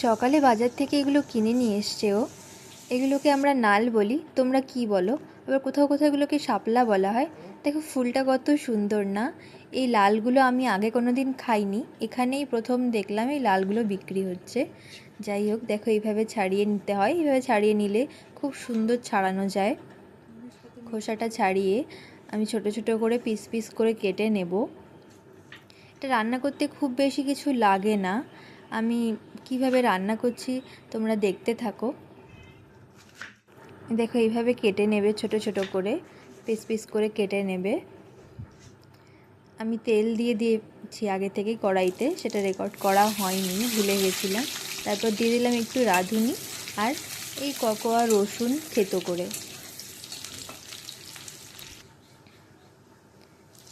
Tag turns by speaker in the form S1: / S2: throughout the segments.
S1: সকালে বাজার থেকে এগুলো কিনে নিয়ে এসছে ও। এগুলোকে আমরা নাল বলি, তোমরা কি বলো? আবার কোথাও কোথাও এগুলোকে শাপলা বলা হয়। দেখো ফুলটা কত সুন্দর না? এই লালগুলো আমি আগে কোনো দিন খাইনি, এখানেই প্রথম দেখলাম এই লালগুলো বিক্রি হচ্ছে। যাই হোক, দেখো এইভাবে ছাড়িয়ে নিতে হয়, এইভাবে ছাড়িয়ে নিলে খুব সুন্দর ছাড়ানো যায়। খোসাটা ছাড়িয়ে আমি ছোট ছোট করে পিস পিস করে কেটে নেব। এটা রান্না করতে খুব বেশি কিছু লাগে না। আমি কিভাবে রান্না করছি তোমরা দেখতে থাকো। দেখো এইভাবে কেটে নেবে, ছোট ছোট করে পিস পিস করে কেটে নেবে। আমি তেল দিয়ে দিয়েছি আগে থেকেই কড়াইতে, সেটা রেকর্ড করা হয়নি, ভুলে গেছিলাম। তারপর দিয়ে দিলাম একটু রাঁধুনি আর এই ককোয়া রসুন থেতো করে।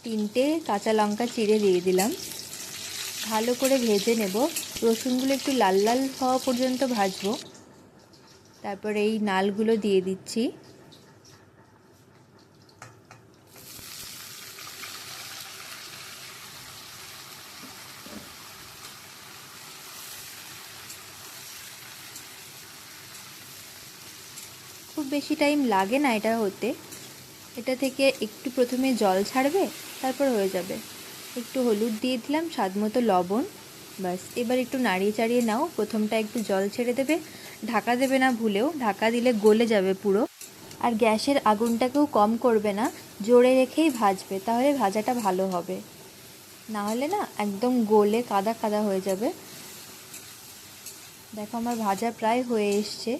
S1: 3টে কাঁচা লঙ্কা চিড়ে দিয়ে দিলাম। ভালো করে ভেজে নেব, রসুনগুলো একটু লাল লাল হওয়া পর্যন্ত ভাজবো। তারপর এই নালগুলো দিয়ে দিচ্ছি। খুব বেশি টাইম লাগে না এটা হতে। এটা থেকে একটু প্রথমে জল ছাড়বে, তারপর হয়ে যাবে। একটু হলুদ দিয়ে দিলাম, স্বাদ মতো লবণ, ব্যাস। এবার একটু নাড়িয়ে চাড়িয়ে নাও। প্রথমটা একটু জল ছেড়ে দেবে, ঢাকা দেবে না ভুলেও, ঢাকা দিলে গলে যাবে পুরো। আর গ্যাসের আগুনটাকেও কম করবে না, জোরে রেখেই ভাজবে, তাহলে ভাজাটা ভালো হবে। না হলে না একদম গলে কাদা কাদা হয়ে যাবে। দেখো আমার ভাজা প্রায় হয়ে এসছে।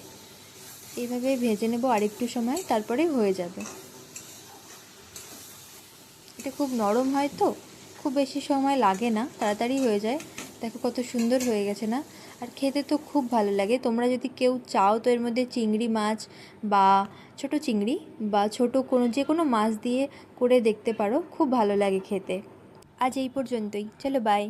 S1: এইভাবে ভেজে নেব আরেকটু সময়, তারপরে হয়ে যাবে। এটা খুব নরম হয় তো, খুব বেশি সময় লাগে না, তাড়াতাড়ি হয়ে যায়। দেখো কত সুন্দর হয়ে গেছে না? আর খেতে তো খুব ভালো লাগে। তোমরা যদি কেউ চাও তো এর মধ্যে চিংড়ি মাছ বা ছোট চিংড়ি বা ছোট যে কোনো মাছ দিয়ে করে দেখতে পারো, খুব ভালো লাগে খেতে। আজ এই পর্যন্তই, চলো বাই।